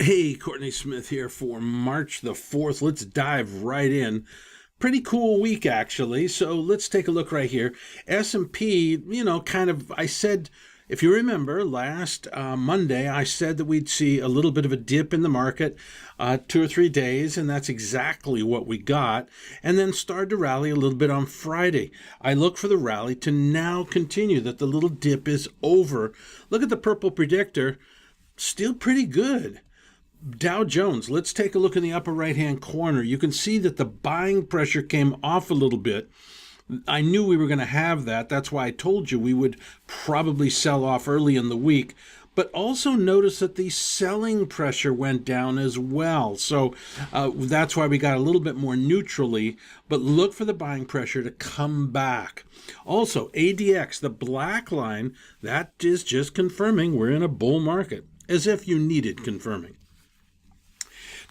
Hey, Courtney Smith here for March the 4th. Let's dive right in. Pretty cool week, actually. So let's take a look right here. S&P, I said, if you remember, last Monday, I said that we'd see a little bit of a dip in the market, 2 or 3 days, and that's exactly what we got, and then started to rally a little bit on Friday. I look for the rally to now continue, that the little dip is over. Look at the purple predictor, still pretty good. Dow Jones, let's take a look in the upper right-hand corner. You can see that the buying pressure came off a little bit. I knew we were going to have that. That's why I told you we would probably sell off early in the week. But also notice that the selling pressure went down as well. So that's why we got a little bit more neutrally. But look for the buying pressure to come back. Also, ADX, the black line, that is just confirming we're in a bull market, as if you needed confirming.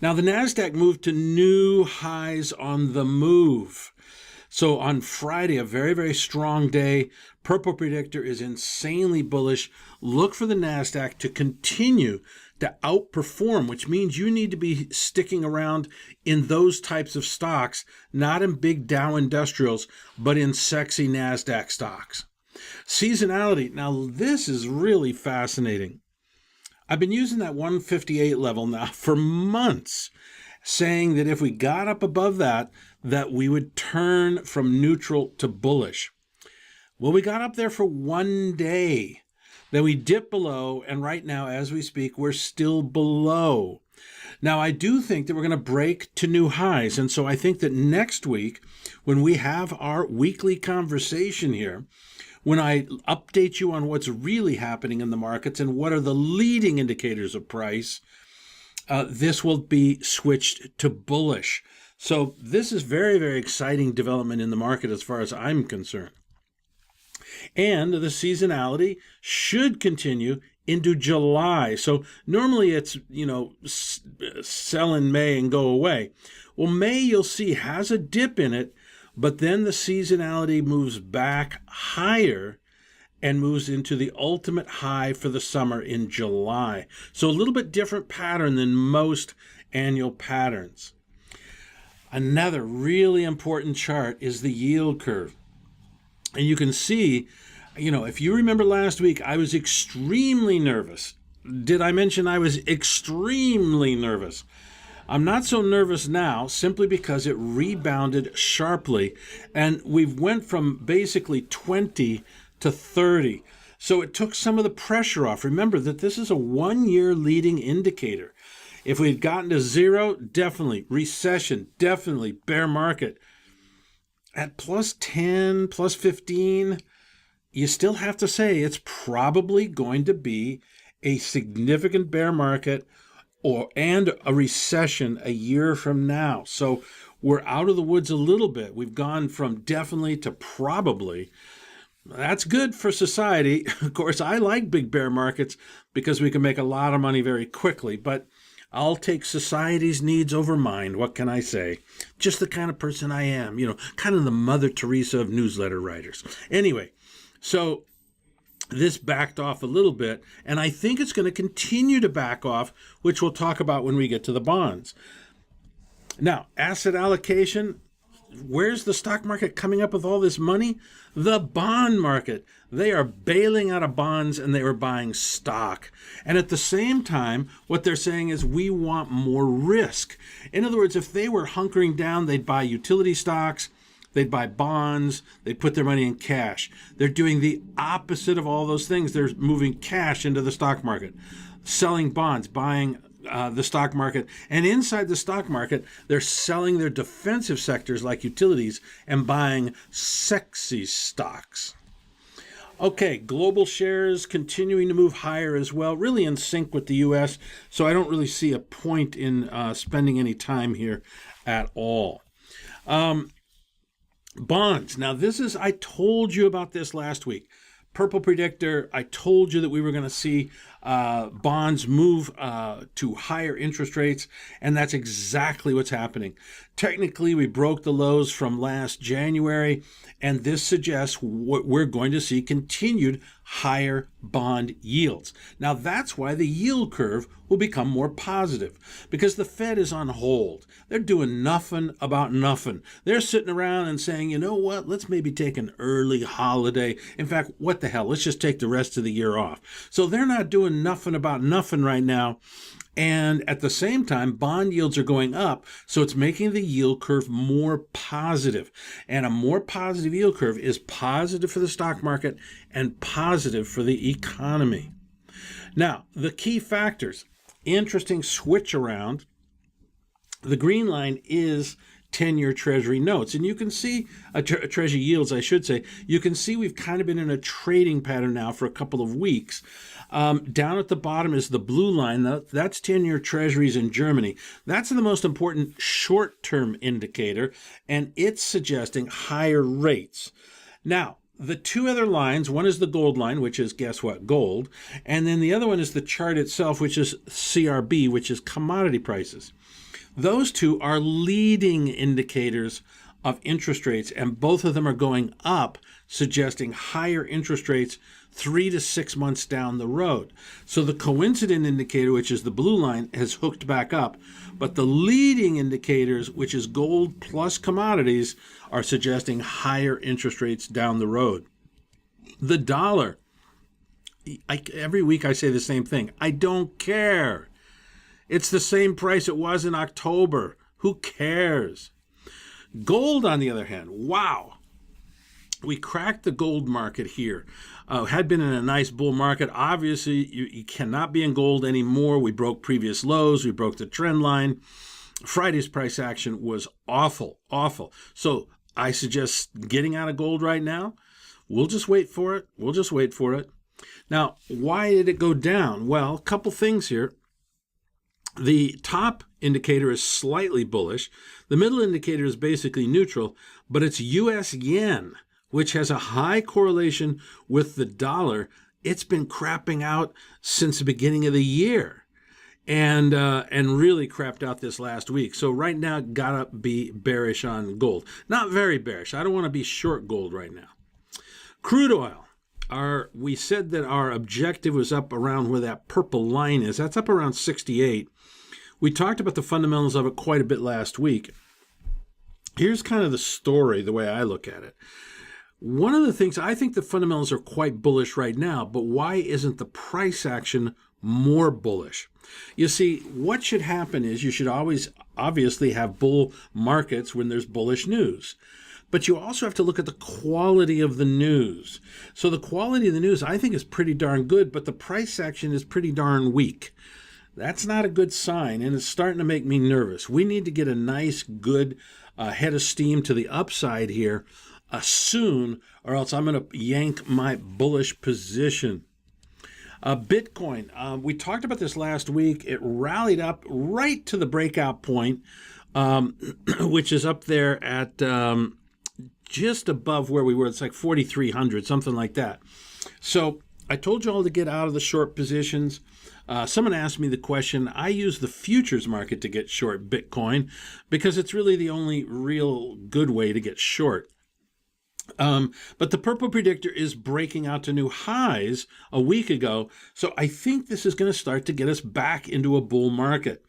Now, the Nasdaq moved to new highs on the move. So on Friday, a very, very strong day. Purple predictor is insanely bullish. Look for the Nasdaq to continue to outperform, which means you need to be sticking around in those types of stocks, not in big Dow industrials, but in sexy Nasdaq stocks. Seasonality. Now, this is really fascinating. I've been using that 158 level now for months, saying that if we got up above that we would turn from neutral to bullish. Well, we got up there for one day. Then we dipped below, and right now, as we speak, we're still below. Now, I do think that we're going to break to new highs, and so I think that next week, when we have our weekly conversation here, when I update you on what's really happening in the markets and what are the leading indicators of price, this will be switched to bullish. So this is very, very exciting development in the market as far as I'm concerned. And the seasonality should continue into July. So normally it's, sell in May and go away. Well, May, you'll see, has a dip in it, but then the seasonality moves back higher and moves into the ultimate high for the summer in July. So a little bit different pattern than most annual patterns. Another really important chart is the yield curve. And you can see, if you remember last week, I was extremely nervous. Did I mention I was extremely nervous? I'm not so nervous now simply because it rebounded sharply, and we've went from basically 20 to 30. So it took some of the pressure off. Remember that this is a one-year leading indicator. If we had gotten to zero, definitely recession, definitely bear market. At plus 10, plus 15, you still have to say it's probably going to be a significant bear market and a recession a year from now. So we're out of the woods a little bit. We've gone from definitely to probably. That's good for society. Of course, I like big bear markets because we can make a lot of money very quickly, but I'll take society's needs over mine. What can I say? Just the kind of person I am, kind of the Mother Teresa of newsletter writers. Anyway, so this backed off a little bit, and I think it's going to continue to back off, which we'll talk about when we get to the bonds. Now, asset allocation, where's the stock market coming up with all this money? The bond market. They are bailing out of bonds and they are buying stock. And at the same time, what they're saying is we want more risk. In other words, if they were hunkering down, they'd buy utility stocks, they'd buy bonds, they'd put their money in cash. They're doing the opposite of all those things. They're moving cash into the stock market, selling bonds, buying the stock market. And inside the stock market, they're selling their defensive sectors like utilities and buying sexy stocks. Okay, global shares continuing to move higher as well, really in sync with the U.S., so I don't really see a point in spending any time here at all. Bonds. Now, I told you about this last week. Purple predictor, I told you that we were going to see bonds move to higher interest rates, and that's exactly what's happening. Technically, we broke the lows from last January, and this suggests what we're going to see continued higher bond yields. Now, that's why the yield curve will become more positive, because the Fed is on hold. They're doing nothing about nothing. They're sitting around and saying, you know what, let's maybe take an early holiday. In fact, what the hell, let's just take the rest of the year off. So they're not doing nothing about nothing right now. And at the same time, bond yields are going up, so it's making the yield curve more positive. And a more positive yield curve is positive for the stock market and positive for the economy. Now, the key factors, interesting switch around. The green line is 10-year Treasury notes. And you can see, Treasury yields, I should say, you can see we've kind of been in a trading pattern now for a couple of weeks. Down at the bottom is the blue line. That's 10-year Treasuries in Germany. That's the most important short-term indicator, and it's suggesting higher rates. Now, the two other lines, one is the gold line, which is, guess what, gold, and then the other one is the chart itself, which is CRB, which is commodity prices. Those two are leading indicators of interest rates, and both of them are going up, suggesting higher interest rates 3 to 6 months down the road. So the coincident indicator, which is the blue line, has hooked back up, but the leading indicators, which is gold plus commodities, are suggesting higher interest rates down the road. The dollar, every week I say the same thing. I don't care. It's the same price it was in October. Who cares? Gold, on the other hand, wow. We cracked the gold market here. Had been in a nice bull market. Obviously, you cannot be in gold anymore. We broke previous lows. We broke the trend line. Friday's price action was awful, awful. So I suggest getting out of gold right now. We'll just wait for it. We'll just wait for it. Now, why did it go down? Well, a couple things here. The top indicator is slightly bullish. The middle indicator is basically neutral, but it's U.S. yen, which has a high correlation with the dollar. It's been crapping out since the beginning of the year, and really crapped out this last week. So right now, gotta be bearish on gold. Not very bearish. I don't want to be short gold right now. Crude oil. We said that our objective was up around where that purple line is. That's up around 68. We talked about the fundamentals of it quite a bit last week. Here's kind of the story, the way I look at it. One of the things, I think the fundamentals are quite bullish right now, but why isn't the price action more bullish? You see, what should happen is you should always obviously have bull markets when there's bullish news. But you also have to look at the quality of the news. So the quality of the news, I think, is pretty darn good, but the price action is pretty darn weak. That's not a good sign, and it's starting to make me nervous. We need to get a nice, good head of steam to the upside here soon, or else I'm going to yank my bullish position. Bitcoin, we talked about this last week. It rallied up right to the breakout point, which is up there at just above where we were. It's like 4,300, something like that. So I told you all to get out of the short positions. Someone asked me the question. I use the futures market to get short Bitcoin because it's really the only real good way to get short. But the purple predictor is breaking out to new highs a week ago. So I think this is going to start to get us back into a bull market.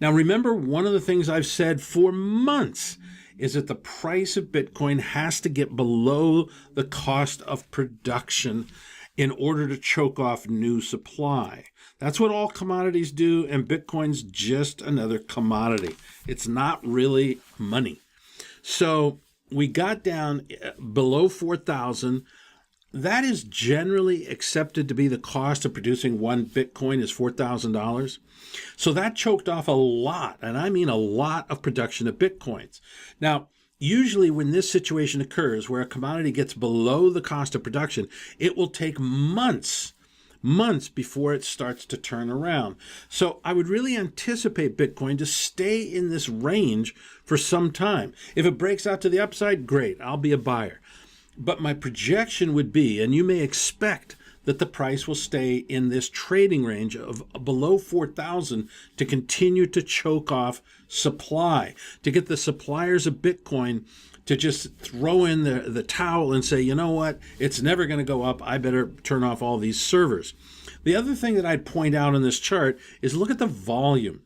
Now, remember, one of the things I've said for months is that the price of Bitcoin has to get below the cost of production in order to choke off new supply. That's what all commodities do, and Bitcoin's just another commodity. It's not really money. So we got down below 4,000. That is generally accepted to be the cost of producing one Bitcoin is $4,000. So that choked off a lot, and I mean a lot of production of Bitcoins. Now, usually when this situation occurs where a commodity gets below the cost of production, it will take months before it starts to turn around. So I would really anticipate Bitcoin to stay in this range for some time. If it breaks out to the upside, great, I'll be a buyer. But my projection would be, and you may expect that the price will stay in this trading range of below 4,000 to continue to choke off supply, to get the suppliers of Bitcoin to just throw in the towel and say, you know what, it's never going to go up. I better turn off all these servers. The other thing that I'd point out in this chart is look at the volume.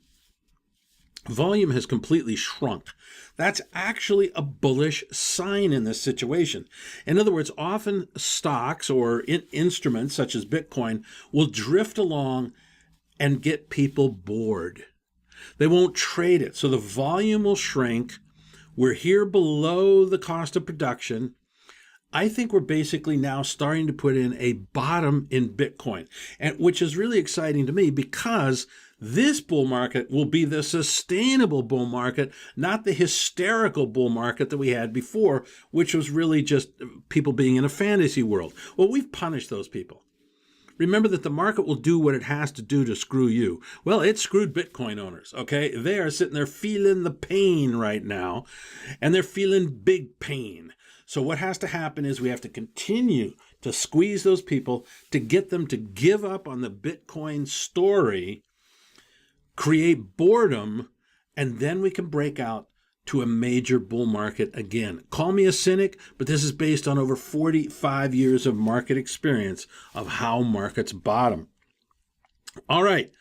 Volume has completely shrunk. That's actually a bullish sign in this situation. In other words, often stocks or instruments such as Bitcoin will drift along and get people bored. They won't trade it. So the volume will shrink. We're here below the cost of production. I think we're basically now starting to put in a bottom in Bitcoin, and which is really exciting to me because this bull market will be the sustainable bull market, not the hysterical bull market that we had before, which was really just people being in a fantasy world. Well, we've punished those people. Remember that the market will do what it has to do to screw you. Well, it screwed Bitcoin owners, okay? They are sitting there feeling the pain right now, and they're feeling big pain. So what has to happen is we have to continue to squeeze those people to get them to give up on the Bitcoin story, create boredom, and then we can break out to a major bull market again. Call me a cynic, but this is based on over 45 years of market experience of how markets bottom. All right.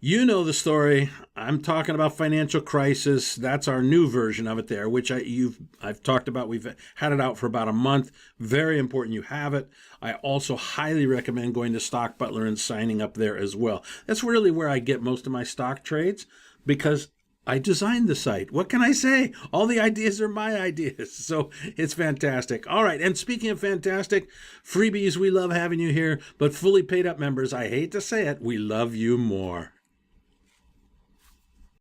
You know the story. I'm talking about financial crisis. That's our new version of it there, which I've talked about. We've had it out for about a month. Very important you have it. I also highly recommend going to Stock Butler and signing up there as well. That's really where I get most of my stock trades because I designed the site. What can I say? All the ideas are my ideas. So it's fantastic. All right. And speaking of fantastic, freebies, we love having you here. But fully paid up members, I hate to say it, we love you more.